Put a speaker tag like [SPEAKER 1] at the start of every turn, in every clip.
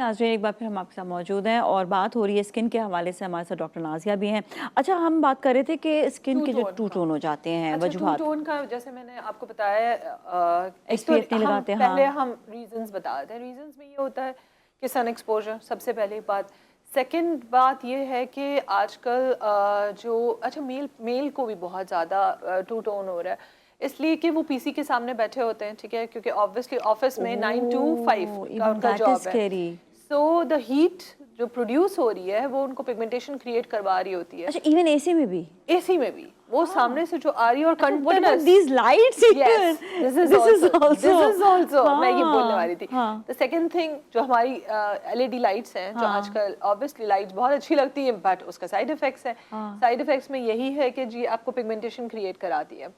[SPEAKER 1] नाज़रीन, एक बार फिर हम आपके साथ मौजूद हैं और बात हो रही है स्किन के हवाले से। हमारे साथ डॉक्टर नाज़िया भी हैं। अच्छा, हम बात कर रहे थे कि स्किन के जो टू टोन हो जाते हैं,
[SPEAKER 2] अच्छा, टू
[SPEAKER 1] वजूहात।
[SPEAKER 2] टोन का जैसे मैंने आपको बताया, एक तो
[SPEAKER 1] एसपीएफ नहीं
[SPEAKER 2] हम
[SPEAKER 1] लगाते,
[SPEAKER 2] पहले
[SPEAKER 1] हाँ।
[SPEAKER 2] हम रीजंस बता देते हैं। रीजंस में ये होता है कि सन एक्सपोजर सबसे पहली बात। सेकंड बात ये है कि आजकल जो अच्छा मेल को भी बहुत ज़्यादा टू टोन हो रहा है, इसलिए कि वो पीसी के सामने बैठे होते हैं, ठीक है, क्योंकि ऑब्वियसली ऑफिस में 9 to 5 का
[SPEAKER 1] इवन
[SPEAKER 2] उनका
[SPEAKER 1] दैट इज
[SPEAKER 2] जॉब है।
[SPEAKER 1] स्कैरी।
[SPEAKER 2] सो द हीट जो प्रोड्यूस हो रही है वो उनको पिगमेंटेशन क्रिएट करवा रही होती है।
[SPEAKER 1] अच्छा, इवन एसी में भी?
[SPEAKER 2] एसी में भी वो सामने से जो आ रही है और
[SPEAKER 1] अच्छा, what about
[SPEAKER 2] continuous.
[SPEAKER 1] These lights
[SPEAKER 2] yes,
[SPEAKER 1] here? This is also,
[SPEAKER 2] मैं ये बोलने वाली थी।
[SPEAKER 1] हाँ
[SPEAKER 2] द सेकंड थिंग जो हमारी एलईडी लाइट्स हैं, जो
[SPEAKER 1] हाँ
[SPEAKER 2] आजकल ऑब्वियसली लाइट्स बहुत अच्छी लगती है, बट उसका साइड इफेक्ट्स है।
[SPEAKER 1] हाँ।
[SPEAKER 2] साइड इफेक्ट्स में यही है कि जी आपको पिगमेंटेशन क्रिएट कराती है।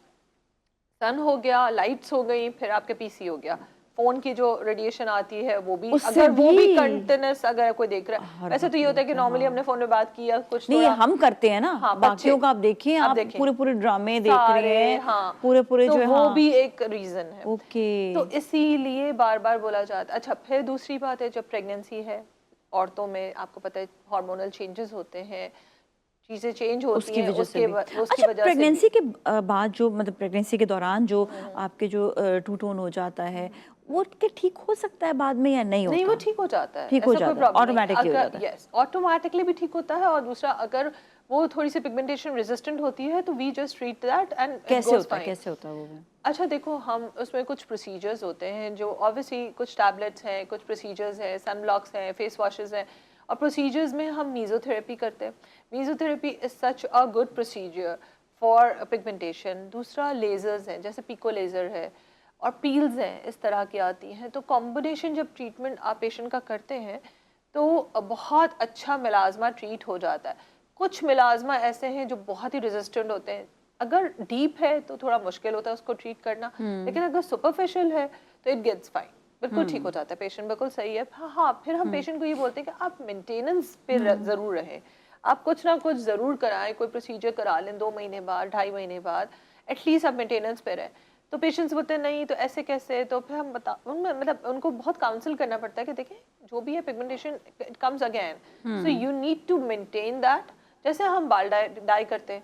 [SPEAKER 2] सन हो गया, लाइट्स हो गई, फिर आपके पीसी हो गया, फोन की जो रेडिएशन आती है वो भी, अगर वो भी कंटिन्यूस अगर कोई देख रहा है। वैसे तो ये होता है कि नॉर्मली हमने फोन में बात की या कुछ
[SPEAKER 1] नहीं,
[SPEAKER 2] थोड़ा
[SPEAKER 1] हम करते हैं ना।
[SPEAKER 2] हाँ,
[SPEAKER 1] बाकियों का आप देखिए, आप पूरे पूरे ड्रामे देख रहे हैं,
[SPEAKER 2] हाँ,
[SPEAKER 1] पूरे
[SPEAKER 2] तो
[SPEAKER 1] जो
[SPEAKER 2] वो
[SPEAKER 1] हाँ।
[SPEAKER 2] भी एक रीजन है।
[SPEAKER 1] ओके।
[SPEAKER 2] तो इसीलिए बार बार बोला जाता है। अच्छा, फिर दूसरी बात है, जब प्रेगनेंसी है औरतों में, आपको पता है हार्मोनल चेंजेस होते हैं, चीजें चेंज होती
[SPEAKER 1] उसकी
[SPEAKER 2] हैं,
[SPEAKER 1] वजह से भी।
[SPEAKER 2] उसकी
[SPEAKER 1] अच्छा,
[SPEAKER 2] वजह से
[SPEAKER 1] प्रेगनेंसी
[SPEAKER 2] भी।
[SPEAKER 1] के बाद जो मतलब प्रेगनेंसी के दौरान जो आपके जो टू टोन हो जाता है, वो क्या ठीक हो सकता है बाद में या नहीं
[SPEAKER 2] नहीं,
[SPEAKER 1] होता?
[SPEAKER 2] वो ठीक हो जाता है,
[SPEAKER 1] ठीक हो
[SPEAKER 2] ऐसा कोई
[SPEAKER 1] जाता है,
[SPEAKER 2] प्रॉब्लम नहीं।
[SPEAKER 1] ऑटोमेटिकली हो
[SPEAKER 2] अगर
[SPEAKER 1] जाता है।
[SPEAKER 2] यस, ऑटोमेटिकली भी ठीक होता है। और दूसरा, अगर वो थोड़ी सी पिगमेंटेशन रेजिस्टेंट होती है तो we just treat that and it goes fine.
[SPEAKER 1] कैसे होता है वो?
[SPEAKER 2] अच्छा देखो, हम उसमें कुछ प्रोसीजर्स होते हैं जो ऑब्वियसली कुछ टैबलेट्स हैं, कुछ प्रोसीजर्स हैं, सन ब्लॉक्स हैं, फेस वॉशेस हैं। और प्रोसीजर्स में हम मीजोथेरेपी करते हैं। Mesotherapy is such a good procedure for pigmentation. दूसरा लेजर्स हैं, जैसे पिको लेज़र है, और पील्स हैं, इस तरह की आती हैं। तो कॉम्बिनेशन जब ट्रीटमेंट आप पेशेंट का करते हैं तो बहुत अच्छा मिलाजमा ट्रीट हो जाता है। कुछ मिलाजमा ऐसे हैं जो बहुत ही रेजिस्टेंट होते हैं, अगर डीप है तो थोड़ा मुश्किल होता है उसको ट्रीट करना, लेकिन अगर सुपरफिशियल है तो इट गेट्स फाइन, बिल्कुल ठीक हो जाता है, पेशेंट बिल्कुल सही है। हाँ, फिर हम पेशेंट को ये बोलते हैं कि आप मेंटेनेंस पे ज़रूर रहें, आप कुछ ना कुछ ज़रूर कराएं, कोई प्रोसीजर करा लें 2 महीने बाद, 2.5 महीने बाद, एटलीस्ट आप मेंटेनेंस पे रहें। तो पेशेंट्स बोलते हैं नहीं तो ऐसे कैसे, तो फिर हम मतलब उनको बहुत काउंसिल करना पड़ता है कि देखें, जो भी है pigmentation it comes again, so you need to maintain that. जैसे हम बाल डाई करते हैं,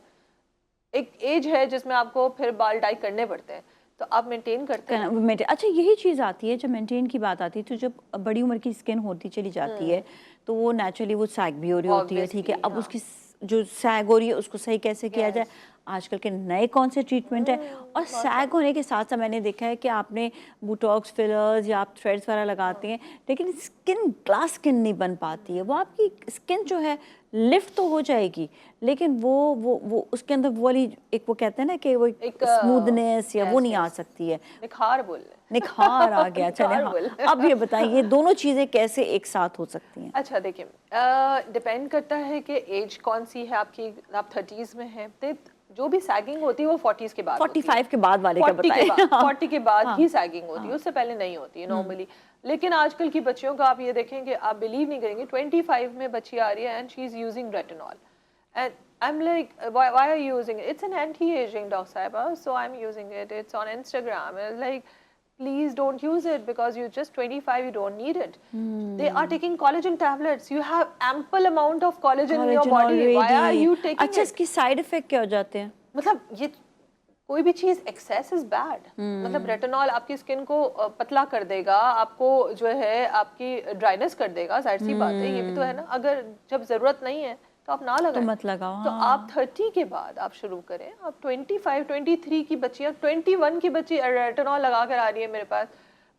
[SPEAKER 2] एक एज है जिसमें आपको फिर बाल डाई करने पड़ते हैं, तो आप मेंटेन करते हैं।
[SPEAKER 1] अच्छा, यही चीज़ आती है जब मेंटेन की बात आती है, तो जब बड़ी उम्र की स्किन होती चली जाती है तो वो नेचुरली वो सैग भी हो रही होती है, ठीक है। अब
[SPEAKER 2] हाँ।
[SPEAKER 1] उसकी जो सैग हो रही है उसको सही कैसे किया जाए? आजकल के नए कौन से ट्रीटमेंट है? और सैग होने के साथ साथ मैंने देखा है कि आपने बोटॉक्स फिलर्स या आप थ्रेड्स वगैरह लगाते हैं, लेकिन स्किन ग्लास स्किन नहीं बन पाती है। वो आपकी स्किन जो है लिफ्ट तो हो जाएगी, लेकिन वो उसके अंदर वो वाली एक वो कहते हैं ना कि वो एक स्मूथनेस या वो नहीं आ सकती है।
[SPEAKER 2] निखार बोल रहे
[SPEAKER 1] निखार आ गया। चले हाँ, अब ये बताइए ये दोनों चीज़ें कैसे एक साथ हो सकती हैं?
[SPEAKER 2] अच्छा देखिए, डिपेंड करता है कि एज कौन सी है आपकी। आप 30s में हैं तो जो भी सैगिंग होती है वो 40s के बाद होती है।
[SPEAKER 1] 45 के बाद वाले का बताएं।
[SPEAKER 2] 40 के बाद
[SPEAKER 1] हाँ,
[SPEAKER 2] ही सैगिंग होती है,
[SPEAKER 1] हाँ,
[SPEAKER 2] उससे पहले नहीं होती है नॉर्मली। लेकिन आजकल की बच्चियों का आप ये देखेंगे, आप बिलीव नहीं करेंगे, 25 में बच्ची आ रही है and she is using retinol and I'm like, why are you using it? It's an anti-aging, Dr. Saiba, so I'm using it. It's on Instagram. And like, please don't use it because you're just 25, you don't need it. They are taking collagen tablets. You have ample amount of collagen in your body. Why are you taking
[SPEAKER 1] अच्छा,
[SPEAKER 2] it?
[SPEAKER 1] इसकी side effect क्या हो जाते हैं?
[SPEAKER 2] मतलब ये कोई भी चीज एक्सेस इज बैड। मतलब रेटिनॉल आपकी स्किन को पतला कर देगा, आपको जो है आपकी ड्राइनेस कर देगा, जाहिर सी बात है, ये भी तो है ना। अगर जब जरूरत नहीं है तो आप ना लगाएं,
[SPEAKER 1] तो मत लगाओ।
[SPEAKER 2] तो
[SPEAKER 1] हाँ।
[SPEAKER 2] आप 30 के बाद आप शुरू करें। आप 25 23 की बच्चियां, 21 की बच्ची रेटिनॉल लगा कर आ रही है मेरे पास।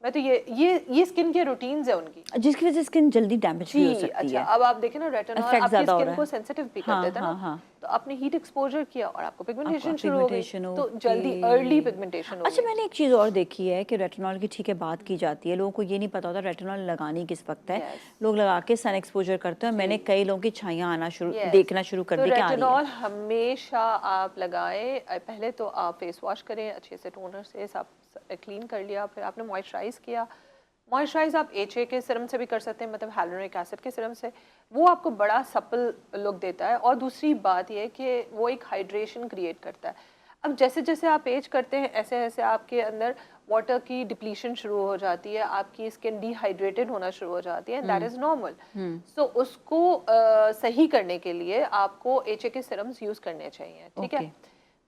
[SPEAKER 2] मैं तो ये स्किन के रूटीन्स है उनकी,
[SPEAKER 1] जिसकी वजह से स्किन जल्दी डैमेज भी हो सकती
[SPEAKER 2] अच्छा,
[SPEAKER 1] है।
[SPEAKER 2] अब आप देखें ना, रेटिनॉल आपकी स्किन को सेंसिटिव भी कर देता है ना। तो आपने हीट एक्सपोजर किया और आपको पिगमेंटेशन शुरू हो गई, तो जल्दी अर्ली पिगमेंटेशन हो
[SPEAKER 1] अच्छा,
[SPEAKER 2] गई।
[SPEAKER 1] मैंने एक चीज़ और देखी है कि रेटिनॉल की ठीक है बात की जाती है, लोगों को ये नहीं पता होता रेटिनॉल लगानी किस वक्त है। लोग लगा के सन एक्सपोजर करते हैं। मैंने कई लोगों की छाइयाँ आना देखना शुरू कर दी।
[SPEAKER 2] रेटिनॉल हमेशा आप लगाएं, पहले तो आप फेस वॉश करें अच्छे से, टोनर से सब क्लीन कर लिया, फिर आपने मॉइस्चराइज किया। मॉइस्चराइज आप HA के सीरम से भी कर सकते हैं, मतलब hyaluronic एसिड के सीरम से, वो आपको बड़ा सपल लुक देता है। और दूसरी बात ये है कि वो एक हाइड्रेशन क्रिएट करता है। अब जैसे जैसे आप एज करते हैं ऐसे ऐसे आपके अंदर वाटर की डिप्लीशन शुरू हो जाती है, आपकी स्किन डिहाइड्रेटेड होना शुरू हो जाती है, दैट इज नॉर्मल। सो उसको सही करने के लिए आपको HA के सिरम्स यूज करने चाहिए, ठीक है।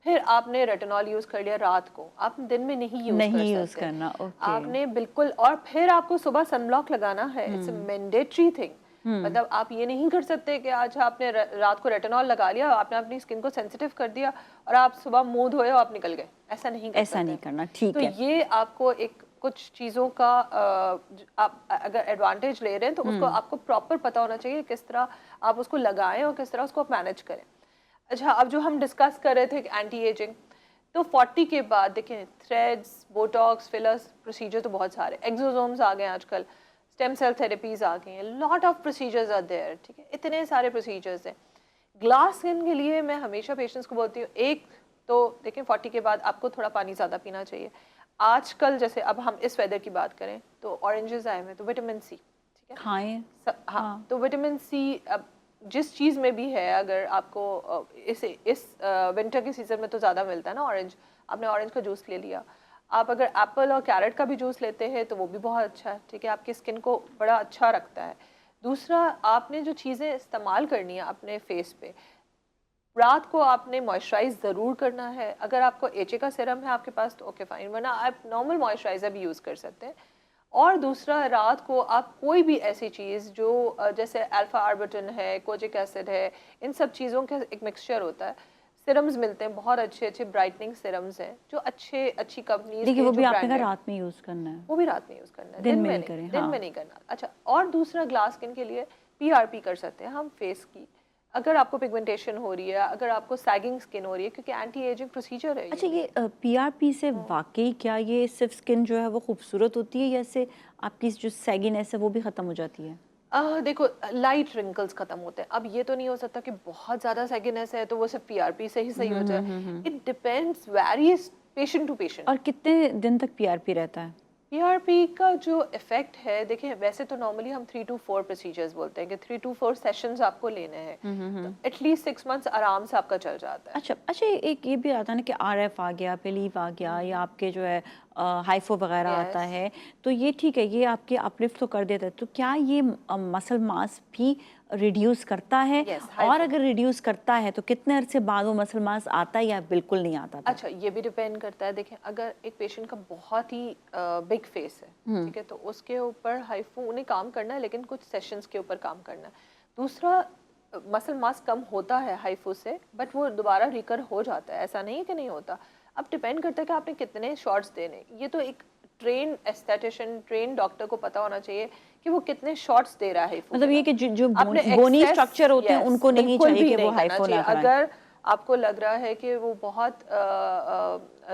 [SPEAKER 2] फिर आपने रेटिनॉल यूज कर लिया रात को, आप दिन में नहीं यूज
[SPEAKER 1] करना,
[SPEAKER 2] आपने बिल्कुल। और फिर आपको सुबह सनब्लॉक लगाना है, इट्स अ मैंडेटरी थिंग। मतलब आप ये नहीं कर सकते कि आज आपने रात को रेटिनॉल लगा लिया, आपने अपनी स्किन को सेंसिटिव कर दिया और आप सुबह मुंह धोए और आप निकल गए, ऐसा नहीं
[SPEAKER 1] करना, ठीक है।
[SPEAKER 2] तो ये आपको एक कुछ चीज़ों का आप अगर एडवांटेज ले रहे हैं तो उसको आपको प्रॉपर पता होना चाहिए किस तरह आप उसको लगाएं और किस तरह उसको आप मैनेज करें। अच्छा, अब जो हम डिस्कस कर रहे थे एंटी एजिंग, तो 40 के बाद देखें थ्रेड्स, बोटॉक्स, फिलर्स प्रोसीजर तो बहुत सारे, एक्सोसोम्स आ गए आजकल, स्टेम सेल थेरेपीज आ गई हैं, lot of procedures are there, ठीक है, इतने सारे प्रोसीजर्स हैं। ग्लास स्किन के लिए मैं हमेशा पेशेंट्स को बोलती हूँ, एक तो देखें 40 के बाद आपको थोड़ा पानी ज़्यादा पीना चाहिए। आजकल जैसे अब हम इस वेदर की बात करें तो ऑरेंजेस आए हुए, तो विटामिन सी, ठीक है,
[SPEAKER 1] खाएं।
[SPEAKER 2] हाँ, तो विटामिन सी अब जिस चीज़ में भी है, अगर आपको इस विंटर के सीज़न में तो ज़्यादा मिलता है ना ऑरेंज, आपने ऑरेंज का जूस ले लिया, आप अगर एप्पल और कैरेट का भी जूस लेते हैं तो वो भी बहुत अच्छा है, ठीक है, आपकी स्किन को बड़ा अच्छा रखता है। दूसरा, आपने जो चीज़ें इस्तेमाल करनी है अपने फेस पे, रात को आपने मॉइस्चराइज ज़रूर करना है। अगर आपको HA का सीरम है आपके पास तो ओके फाइन, वरना आप नॉर्मल मॉइस्चराइज़र भी यूज़ कर सकते हैं। और दूसरा, रात को आप कोई भी ऐसी चीज़ जो जैसे अल्फा आर्बिटन है, कोजिक एसिड है, इन सब चीज़ों का एक मिक्सचर होता है, सिरम्स मिलते हैं, बहुत अच्छे अच्छे ब्राइटनिंग सिरम्स हैं जो अच्छी कंपनीज,
[SPEAKER 1] देखिए वो भी आपने कहा रात में यूज़ करना है,
[SPEAKER 2] वो भी रात में यूज़ करना है,
[SPEAKER 1] दिन में नहीं करें,
[SPEAKER 2] दिन में नहीं करना। अच्छा, और दूसरा, ग्लास स्किन के लिए PRP कर सकते हैं हम फेस की, अगर आपको पिगमेंटेशन हो रही है, अगर आपको सैगिंग स्किन हो रही है, क्योंकि एंटी एजिंग प्रोसीजर है।
[SPEAKER 1] अच्छा, ये PRP से वाकई क्या ये सिर्फ स्किन जो है वो खूबसूरत होती है, या इससे आपकी जो सैगिनेस है वो भी ख़त्म हो जाती है?
[SPEAKER 2] देखो, लाइट रिंकल्स खत्म होते हैं। अब ये तो नहीं हो सकता कि बहुत ज़्यादा सैगिनेस है तो वो सिर्फ PRP से ही सही हो जाए, it depends, varies patient to patient.
[SPEAKER 1] और कितने दिन तक PRP रहता है?
[SPEAKER 2] PRP का जो इफेक्ट है, देखिए वैसे तो नॉर्मली हम 3 to 4 प्रोसीजर्स बोलते हैं कि 3 to 4 सेशंस आपको लेने हैं, तो एटलीस्ट 6 मंथ्स आराम से आपका चल जाता है।
[SPEAKER 1] अच्छा, एक ये भी आता है ना कि RF आ गया, बिलीव आ गया, या आपके जो है हाइफो वगैरह आता है, तो ये ठीक है, ये आपके अपलिफ्ट तो कर देता है, तो क्या ये मसल मास भी रिड्यूस करता है? और अगर रिड्यूस करता है तो कितने अरसे बाद वो मसल मास आता है या बिल्कुल नहीं आता?
[SPEAKER 2] अच्छा, ये भी डिपेंड करता है। देखें, अगर एक पेशेंट का बहुत ही बिग फेस है, ठीक है, तो उसके ऊपर हाइफो उन्हें काम करना है, लेकिन कुछ सेशंस के ऊपर काम करना है। दूसरा, मसल मास कम होता है हाइफो से, बट वो दोबारा रिकर हो जाता है, ऐसा नहीं है कि नहीं होता। अब डिपेंड करता है कि आपने कितने शॉट्स देने, ये तो एक ट्रेन एस्थेटिशियन, ट्रेन डॉक्टर को पता होना चाहिए कि वो कितने शॉट्स दे रहा है।
[SPEAKER 1] मतलब ये कि जो बोनी स्ट्रक्चर होते हैं उनको नहीं चाहिए कि वो हाइफो ना कराएं।
[SPEAKER 2] अगर आपको लग रहा है कि वो बहुत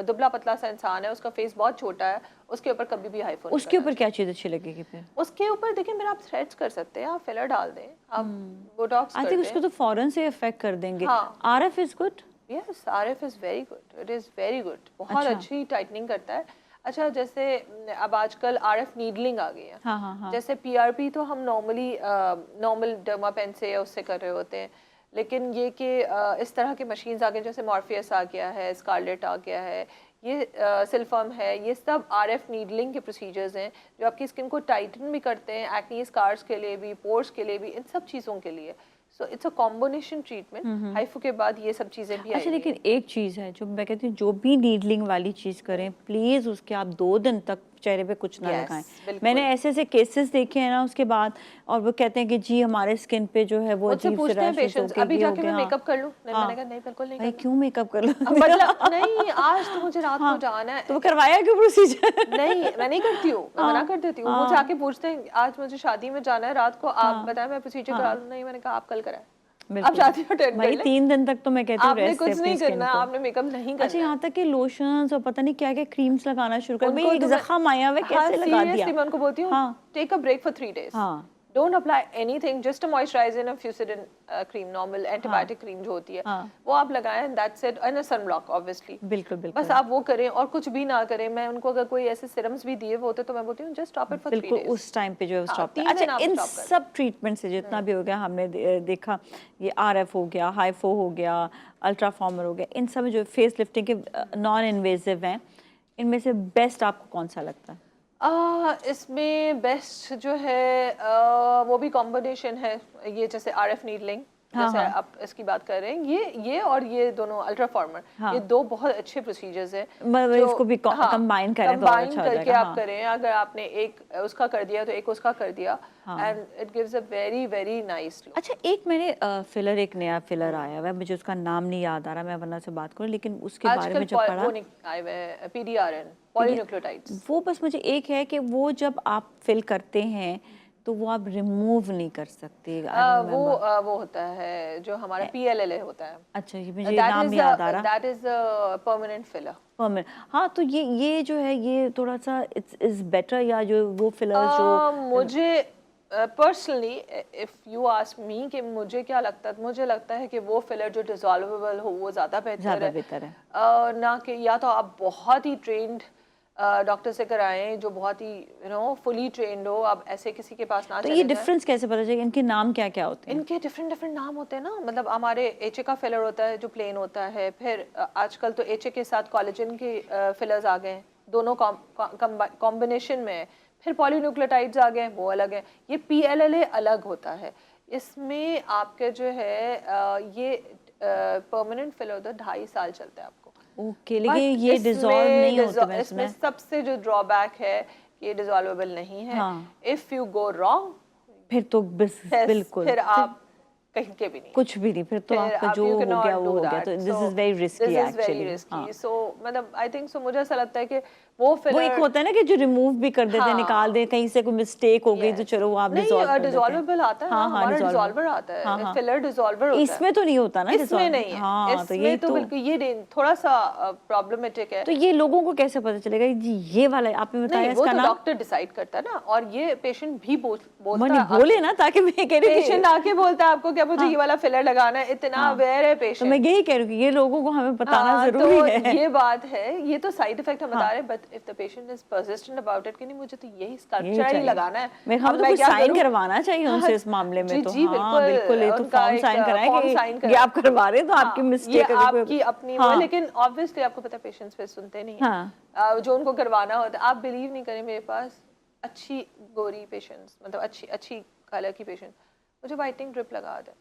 [SPEAKER 2] दुबला पतला सा इंसान है, उसका फेस बहुत छोटा है, उसके ऊपर कभी भी हाइफो,
[SPEAKER 1] उसके ऊपर क्या चीज़ अच्छी लगेगी फिर?
[SPEAKER 2] उसके ऊपर देखिए, मेरा आप थ्रेड्स कर सकते हैं, आप फिलर डाल दें, आप बोटॉक्स कर दें।
[SPEAKER 1] आई थिंक उसको तो फौरन से इफेक्ट कर देंगे। RF is good?
[SPEAKER 2] Yes, RF is very good, it is very good, बहुत अच्छी टाइटनिंग करता है। अच्छा, जैसे अब आजकल RF नीडलिंग आ गई है।
[SPEAKER 1] हाँ।
[SPEAKER 2] जैसे PRP तो हम नॉर्मल डर्मापेन से या उससे कर रहे होते हैं, लेकिन ये कि इस तरह के मशीन्स आ गए, जैसे मॉर्फियस आ गया है, स्कारलेट आ गया है, ये सिल्फम है, ये सब RF नीडलिंग के प्रोसीजर्स हैं जो आपकी स्किन को टाइटन भी करते हैं, एक्ने स्कार्स के लिए भी, पोर्स के लिए भी, इन सब चीज़ों के लिए। So it's a combination treatment. HIFU के बाद ये सब चीज़ें भी।
[SPEAKER 1] अच्छा, लेकिन एक चीज़ है जो मैं कहती हूँ, जो भी नीडलिंग वाली चीज़ करें, प्लीज़ उसके आप 2 दिन तक चेहरे पे कुछ ना लगाएं। मैंने ऐसे केसेस देखे हैं ना उसके बाद, और वो कहते हैं कि जी हमारे स्किन पे जो है वो अजीब से रैशेस हो गए,
[SPEAKER 2] अभी जाके मैं मेकअप कर लूं? मैंने कहा नहीं, बिल्कुल नहीं।
[SPEAKER 1] भाई क्यों मेकअप कर लो?
[SPEAKER 2] मतलब नहीं, आज तो मुझे रात को जाना है।
[SPEAKER 1] तो करवाया क्यों प्रोसीजर?
[SPEAKER 2] नहीं, मैं नहीं करती हूँ, मैं मना कर देती हूँ। मुझे आके पूछते हैं आज मुझे शादी में जाना है रात को, आप बताएं मैं प्रोसीजर करा लूं? नहीं, मैंने कहा आप कल कराएं। आप शादी अटेंड कर लें।
[SPEAKER 1] 3 दिन तक तो मैं कहती हूँ
[SPEAKER 2] आपने कुछ नहीं करना, आपने मेकअप नहीं करना।
[SPEAKER 1] अच्छा, यहाँ तक कि लोशंस और पता नहीं क्या क्या क्रीम्स लगाना शुरू कर, भाई एक जख्म आया हुआ कैसे लगा दिया?
[SPEAKER 2] सीरियसली मैं उनको बोलती हूँ take a break for 3 days। Don't apply anything, just a moisturiser and a Fucidin cream, normal antibiotic cream जो होती है वो आप लगाएं, and that's it, and a sunblock obviously.
[SPEAKER 1] बिल्कुल बिल्कुल
[SPEAKER 2] बस आप वो करें और कुछ भी ना करें। मैं उनको अगर कोई ऐसे सिरम्स भी दिए हुए होते तो मैं बोलती हूँ जस्ट स्टॉप इट फॉर 3
[SPEAKER 1] बिल्कुल
[SPEAKER 2] days।
[SPEAKER 1] उस टाइम पे जो है स्टॉप कर।
[SPEAKER 2] 3 दिन
[SPEAKER 1] अच्छा,
[SPEAKER 2] आप
[SPEAKER 1] इन
[SPEAKER 2] स्टॉप कर।
[SPEAKER 1] सब ट्रीटमेंट से जितना भी हो गया हमने देखा, ये RF हो गया, हाइफो हो गया, अल्ट्राफॉर्मर हो गया, इन सब में जो फेस लिफ्टिंग के नॉन इन्वेजिव हैं, इनमें से बेस्ट आपको कौन सा लगता है?
[SPEAKER 2] इसमें बेस्ट जो है वो भी कॉम्बिनेशन है, ये जैसे RF नीडलिंग,
[SPEAKER 1] हाँ
[SPEAKER 2] जैसे
[SPEAKER 1] हाँ
[SPEAKER 2] आप इसकी बात कर रहे हैं, ये और ये दोनों अल्ट्राफॉर्मर,
[SPEAKER 1] हाँ,
[SPEAKER 2] ये दो बहुत अच्छे प्रोसीजर्स हैं
[SPEAKER 1] मतलब
[SPEAKER 2] जो
[SPEAKER 1] इसको भी
[SPEAKER 2] हाँ
[SPEAKER 1] कंबाइन करें तो और
[SPEAKER 2] कंबाइन
[SPEAKER 1] अच्छा हो
[SPEAKER 2] करके
[SPEAKER 1] जाएगा।
[SPEAKER 2] आप
[SPEAKER 1] हाँ
[SPEAKER 2] करें। अगर आपने एक उसका कर दिया तो एक उसका कर दिया,
[SPEAKER 1] हाँ।
[SPEAKER 2] And it gives a very very nice look.
[SPEAKER 1] अच्छा, एक मैंने फिलर, एक नया फिलर आया हुआ है, मुझे उसका नाम नहीं याद आ रहा, मैं वरना से बात करूँ, लेकिन उसके बारे
[SPEAKER 2] आजकल
[SPEAKER 1] में जब पढ़ा,
[SPEAKER 2] वो आए हुए हैं PDRN, पॉलीन्यूक्लियोटाइड्स।
[SPEAKER 1] वो बस मुझे एक है कि वो जब आप फिल करते हैं तो वो आप रिमूव नहीं कर सकते। I don't remember.
[SPEAKER 2] वो होता है जो हमारा PLLA होता है,
[SPEAKER 1] अच्छा, ये मुझे नाम नहीं याद आ रहा।
[SPEAKER 2] That is a permanent filler.
[SPEAKER 1] Permanent, हाँ, तो ये जो है ये थोड़ा सा इट्स इज बेटर, या जो वो फिलर्स जो
[SPEAKER 2] मुझे personally, if you ask me कि मुझे क्या लगता है, मुझे लगता है कि वो फिलर जो डिसॉल्वेबल हो वो ज़्यादा बेहतर है। ना कि या तो आप बहुत ही ट्रेंड डॉक्टर से कराएं जो बहुत ही फुली ट्रेंड हो, आप ऐसे किसी के पास ना
[SPEAKER 1] तो
[SPEAKER 2] चले
[SPEAKER 1] ये
[SPEAKER 2] जाएं।
[SPEAKER 1] डिफरेंस कैसे पता चलेगा, इनके नाम क्या क्या होते हैं?
[SPEAKER 2] इनके डिफरेंट डिफरेंट नाम होते हैं ना, मतलब हमारे HA का फिलर होता है जो प्लेन होता है, फिर आजकल तो HA के साथ कोलेजन के फिलर्स आ गए हैं, दोनों कॉम्बिनेशन में है। फिर पॉलीन्यूक्लियोटाइड्स आ गए हैं, वो अलग है। ये PLLA अलग होता है। इसमें आपके जो है ये परमानेंट फिलर होता है, 2.5 साल चलता है आपको।
[SPEAKER 1] ओके, लेकिन ये डिसॉल्व नहीं होते, मैं
[SPEAKER 2] इसमें
[SPEAKER 1] सुना है।
[SPEAKER 2] सबसे जो ड्रॉबैक है कि ये डिसॉल्वेबल नहीं है।
[SPEAKER 1] हाँ,
[SPEAKER 2] इफ यू गो रॉन्ग
[SPEAKER 1] फिर तो बिल्कुल
[SPEAKER 2] फिर आप कहीं के भी नहीं,
[SPEAKER 1] कुछ भी नहीं, फिर तो
[SPEAKER 2] फिर
[SPEAKER 1] आपका
[SPEAKER 2] आप
[SPEAKER 1] जो
[SPEAKER 2] यू
[SPEAKER 1] हो
[SPEAKER 2] कैन
[SPEAKER 1] गया
[SPEAKER 2] नॉट
[SPEAKER 1] वो
[SPEAKER 2] डू
[SPEAKER 1] हो गया।
[SPEAKER 2] दैट।
[SPEAKER 1] तो this
[SPEAKER 2] so
[SPEAKER 1] is very risky
[SPEAKER 2] this is very
[SPEAKER 1] actually. हाँ,
[SPEAKER 2] रिस्की। सो मतलब आई थिंक सो, मुझे ऐसा लगता है कि वो
[SPEAKER 1] वो
[SPEAKER 2] फिलर
[SPEAKER 1] एक होता है ना कि जो रिमूव भी कर देते हैं, निकाल दे, कहीं से कोई मिस्टेक हो गई तो चलो वो आप डिसॉल्व कर देते हैं।
[SPEAKER 2] डिसॉल्वेबल आता है ना,
[SPEAKER 1] हाँ हाँ,
[SPEAKER 2] हमारा डिसॉल्वर आता
[SPEAKER 1] हाँ
[SPEAKER 2] है,
[SPEAKER 1] हाँ,
[SPEAKER 2] फिलर डिसॉल्वर होता है।
[SPEAKER 1] इसमें तो नहीं होता ना
[SPEAKER 2] इसमें
[SPEAKER 1] डिसॉल्व।
[SPEAKER 2] नहीं है,
[SPEAKER 1] हाँ, तो यही
[SPEAKER 2] इसमें तो बिल्कुल ये थोड़ा सा प्रॉब्लमेटिक है।
[SPEAKER 1] तो ये लोगों को कैसे पता चलेगा जी ये वाला आपने बताया
[SPEAKER 2] नहीं, वो
[SPEAKER 1] इसका
[SPEAKER 2] तो
[SPEAKER 1] नाम?
[SPEAKER 2] डॉक्टर डिसाइड करता है ना, और ये पेशेंट भी बोलता
[SPEAKER 1] मैंने
[SPEAKER 2] है।
[SPEAKER 1] बोले ना, ताकि मैं कह रही
[SPEAKER 2] पेशेंट आके बोलता है आपको क्या मुझे
[SPEAKER 1] हाँ,
[SPEAKER 2] ये वाला फिलर लगाना है, इतना
[SPEAKER 1] हाँ,
[SPEAKER 2] अवेयर है
[SPEAKER 1] तो
[SPEAKER 2] पेशेंट।
[SPEAKER 1] मैं यही कह रही हूँ कि ये लोगों को हमें बताना
[SPEAKER 2] हाँ,
[SPEAKER 1] जरूरी
[SPEAKER 2] तो
[SPEAKER 1] है।
[SPEAKER 2] ये बात है, ये तो साइड इफेक्ट हम बता
[SPEAKER 1] हाँ,
[SPEAKER 2] रहे हैं, but if the patient is persistent about it कि नहीं मुझे तो यही
[SPEAKER 1] यही
[SPEAKER 2] स्कल्पचर ही
[SPEAKER 1] चाहिए।
[SPEAKER 2] लगाना है,
[SPEAKER 1] मेरे
[SPEAKER 2] अब
[SPEAKER 1] ख्याल में तो
[SPEAKER 2] मैं
[SPEAKER 1] कुछ
[SPEAKER 2] क्या
[SPEAKER 1] साइन
[SPEAKER 2] करूं?
[SPEAKER 1] करवाना चाहिए
[SPEAKER 2] हाँ,
[SPEAKER 1] उनसे इस मामले में।
[SPEAKER 2] जी
[SPEAKER 1] तो
[SPEAKER 2] जी
[SPEAKER 1] हाँ बिल्कुल, ये तो
[SPEAKER 2] उनका
[SPEAKER 1] फॉर्म
[SPEAKER 2] एक
[SPEAKER 1] साइन कराएं
[SPEAKER 2] फॉर्म
[SPEAKER 1] कि
[SPEAKER 2] साइन
[SPEAKER 1] ये
[SPEAKER 2] कराएं।
[SPEAKER 1] आप करवा रहे हैं तो आपकी
[SPEAKER 2] हाँ,
[SPEAKER 1] मिस्टेक
[SPEAKER 2] ये
[SPEAKER 1] है
[SPEAKER 2] आपकी अपनी वो है, लेकिन ऑब्वियसली आपको पता है पेशेंट्स पे सुनते नहीं है।
[SPEAKER 1] हाँ,
[SPEAKER 2] जो उनको करवाना होता है, आप बिलीव नहीं करें, मेरे पास अच्छी गोरी पेशेंट्स, मतलब अच्छी कलर की पेशेंट मुझे वाइटनिंग ड्रिप लगा दे,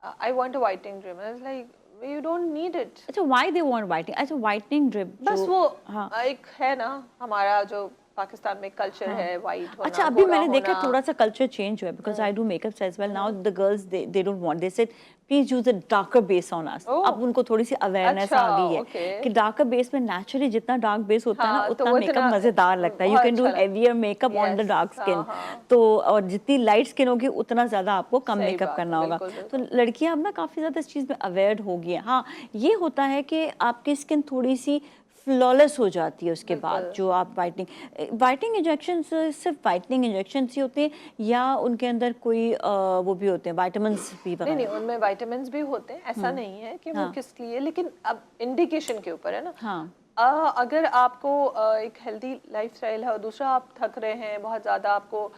[SPEAKER 2] I want a whitening drip, I was like you don't need it.
[SPEAKER 1] अच्छा, व्हाई दे वांट वाइटनिंग? अच्छा, वाइटनिंग ड्रिप
[SPEAKER 2] बस
[SPEAKER 1] जो,
[SPEAKER 2] वो
[SPEAKER 1] हाँ
[SPEAKER 2] एक है ना, हमारा जो पाकिस्तान में कल्चर
[SPEAKER 1] हाँ,
[SPEAKER 2] है, वाइट होना,
[SPEAKER 1] अच्छा, अभी
[SPEAKER 2] गोरा
[SPEAKER 1] मैंने देखा
[SPEAKER 2] होना।
[SPEAKER 1] थोड़ा सा कल्चर चेंज हुआ है, because I do makeup as well now. The girls they don't want, they said please use a darker base on us.
[SPEAKER 2] Oh,
[SPEAKER 1] अब उनको थोड़ी सी अवेयरनेस
[SPEAKER 2] अच्छा,
[SPEAKER 1] आ गई है
[SPEAKER 2] ओके।
[SPEAKER 1] कि डार्कर बेस में नेचुरली जितना डार्क बेस होता है ना,
[SPEAKER 2] हाँ, तो
[SPEAKER 1] उतना
[SPEAKER 2] वो
[SPEAKER 1] मेकअप
[SPEAKER 2] इतना
[SPEAKER 1] मजेदार लगता है। यू
[SPEAKER 2] बहुत
[SPEAKER 1] कैन डू
[SPEAKER 2] अच्छा लगता
[SPEAKER 1] हेवियर मेकअप
[SPEAKER 2] है।
[SPEAKER 1] ऑन द
[SPEAKER 2] यस,
[SPEAKER 1] डार्क
[SPEAKER 2] हाँ
[SPEAKER 1] स्किन।
[SPEAKER 2] हाँ,
[SPEAKER 1] तो और जितनी लाइट स्किन होगी उतना ज्यादा आपको कम
[SPEAKER 2] सही
[SPEAKER 1] मेकअप
[SPEAKER 2] बात है,
[SPEAKER 1] करना होगा।
[SPEAKER 2] बिल्कुल
[SPEAKER 1] तो
[SPEAKER 2] बिल्कुल।
[SPEAKER 1] लड़कियां अब ना काफी ज्यादा इस चीज में अवेयर हो गई हैं। हाँ, ये होता है कि आपकी स्किन थोड़ी सी फ्लॉलेस हो जाती है उसके बाद
[SPEAKER 2] बिल्कुल।
[SPEAKER 1] जो आप वाइटनिंग इंजेक्शन सिर्फ वाइटनिंग इंजेक्शन ही होते हैं, या उनके अंदर कोई वो भी होते हैं विटामिन भी
[SPEAKER 2] नहीं नहीं,
[SPEAKER 1] वगैरह?
[SPEAKER 2] उनमें विटामिन्स भी होते हैं, ऐसा नहीं है कि वो
[SPEAKER 1] हाँ
[SPEAKER 2] किस लिए, लेकिन अब इंडिकेशन के ऊपर है ना।
[SPEAKER 1] हाँ
[SPEAKER 2] अगर आपको एक हेल्दी लाइफस्टाइल है और दूसरा आप थक रहे हैं बहुत ज़्यादा, आपको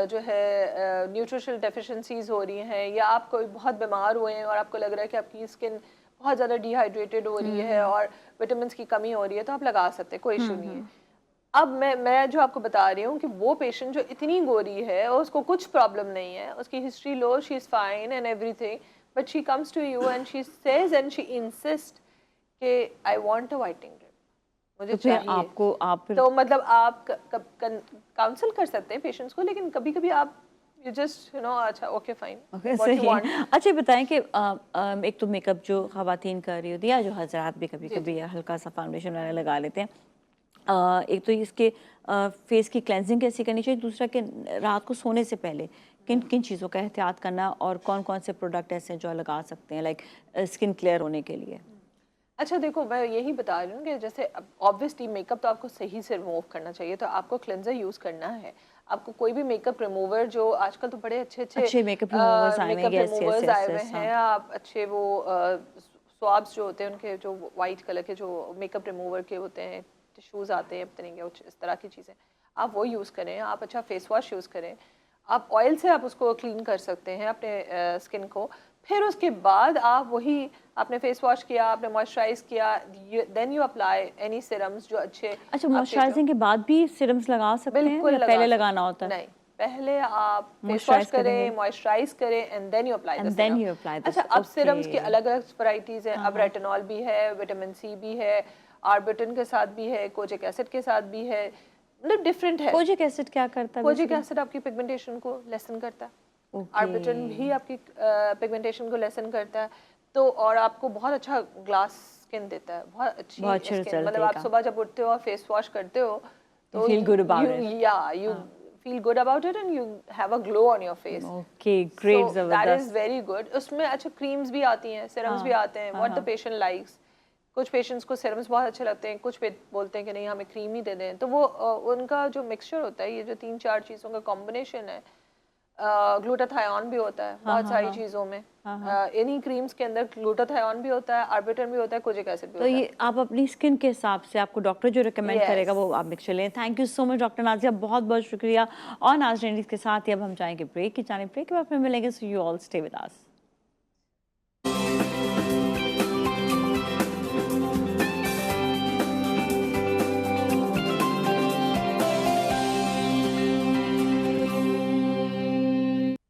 [SPEAKER 2] जो है न्यूट्रिशनल डेफिशिएंसीज हो रही हैं, या आप कोई बहुत बीमार हुए हैं और आपको लग रहा है कि आपकी स्किन बहुत ज़्यादा डिहाइड्रेटेड हो रही है और विटामिन की कमी हो रही है, तो आप लगा सकते हैं, कोई इशू नहीं है। अब मैं जो आपको बता रही हूँ कि वो पेशेंट जो इतनी गोरी है और उसको कुछ प्रॉब्लम नहीं है, उसकी हिस्ट्री लो, she is fine and everything, but she comes to you and she says and she insist कि I want a whitening drip, मुझे
[SPEAKER 1] तो फिर
[SPEAKER 2] चाहिए।
[SPEAKER 1] आपको आप फिर
[SPEAKER 2] तो मतलब आप काउंसिल कर सकते हैं पेशेंट्स को, लेकिन कभी कभी आप यू जस्ट अच्छा ओके फाइन व्हाट यू
[SPEAKER 1] सही
[SPEAKER 2] वांट।
[SPEAKER 1] है। अच्छा, बताएं कि एक तो मेकअप जो खवातीन कर रही होती है, या जो हजरात भी कभी कभी हल्का सा फाउंडेशन वगैरह लगा लेते हैं, एक तो इसके फेस की क्लेंजिंग कैसी करनी चाहिए, दूसरा कि रात को सोने से पहले किन किन चीज़ों का एहतियात करना, और कौन कौन से प्रोडक्ट ऐसे हैं जो लगा सकते हैं लाइक स्किन क्लियर होने के लिए?
[SPEAKER 2] अच्छा देखो, मैं यही बता रही हूँ कि जैसे ऑब्वियसली मेकअप तो आपको सही से रिमूव करना चाहिए, तो आपको क्लेंजर यूज़ करना है। आपको कोई भी मेकअप रिमूवर, जो आजकल तो बड़े
[SPEAKER 1] अच्छे makeup removers आए हुए हैं, yes, yes,
[SPEAKER 2] आए हुए
[SPEAKER 1] yes,
[SPEAKER 2] हैं, आप अच्छे वो स्वाब्स जो होते हैं उनके, जो वाइट कलर के जो मेकअप रिमूवर के होते हैं, टिश्यूज़ आते हैं पता नहीं क्या इस तरह की चीज़ें, आप वो यूज़ करें। आप अच्छा फेस वॉश यूज़ करें, आप ऑयल से आप उसको क्लीन कर सकते हैं अपने स्किन को। फिर उसके बाद आप वही, आपने फेस वॉश किया, आपने मॉइस्चराइज किया, then you apply any serums जो अच्छे।
[SPEAKER 1] अच्छा, मॉइस्चराइजिंग के बाद भी सीरम्स लगा सकते हैं
[SPEAKER 2] बिल्कुल
[SPEAKER 1] या
[SPEAKER 2] लगा
[SPEAKER 1] पहले
[SPEAKER 2] सकते
[SPEAKER 1] लगाना होता है?
[SPEAKER 2] नहीं, पहले आप फेस वॉश
[SPEAKER 1] Moisturize
[SPEAKER 2] करें,
[SPEAKER 1] करेंगे।
[SPEAKER 2] मॉइस्चराइज करें and then you apply the
[SPEAKER 1] And then
[SPEAKER 2] serum.
[SPEAKER 1] you apply the
[SPEAKER 2] अच्छा, अब सीरम्स की
[SPEAKER 1] okay.
[SPEAKER 2] अलग अलग वैरायटीज हैं। अब रेटिनॉल भी है, विटामिन सी भी है, आर्बिटन के साथ भी है, कोजिक एसिड के साथ भी है, मतलब डिफरेंट है।
[SPEAKER 1] कोजिक एसिड क्या करता है?
[SPEAKER 2] कोजिक एसिड आपकी पिगमेंटेशन को लेसन करता है, आर्बिटन भी आपकी पिगमेंटेशन को लेसन करता है। तो और आपको बहुत अच्छा ग्लास स्किन देता है, बहुत अच्छी स्किन। मतलब आप सुबह जब उठते हो और फेस वॉश करते हो तो
[SPEAKER 1] feel good about it.
[SPEAKER 2] you feel good about it and you have a glow on your face.
[SPEAKER 1] Okay, great,
[SPEAKER 2] So that is very good. उसमें अच्छा क्रीम्स भी आती हैं, सीरम्स भी आते हैं, what the patient likes. कुछ पेशेंट्स को सीरम्स बहुत अच्छे लगते हैं, कुछ बोलते हैं कि नहीं हमें क्रीम ही दे दें। तो वो उनका जो मिक्सचर होता है, ये जो 3-4 चीज़ों का कॉम्बिनेशन है, ग्लूटाथायोन भी होता है बहुत सारी चीज़ों में, इन्हीं क्रीम्स के अंदर ग्लूटाथायोन भी होता है, आर्बिटन भी होता है, कोजिक एसिड भी
[SPEAKER 1] तो
[SPEAKER 2] होता है।
[SPEAKER 1] ये आप अपनी स्किन के हिसाब से, आपको डॉक्टर जो रिकमेंड करेगा वो आप मिक्सचर लें। Thank you so much doctor Nazia, बहुत बहुत शुक्रिया। और नाज़रीन, इसके साथ ही अब हम जाएंगे ब्रेक की जाने। ब्रेक के बाद फिर मिलेंगे, so you all stay with us.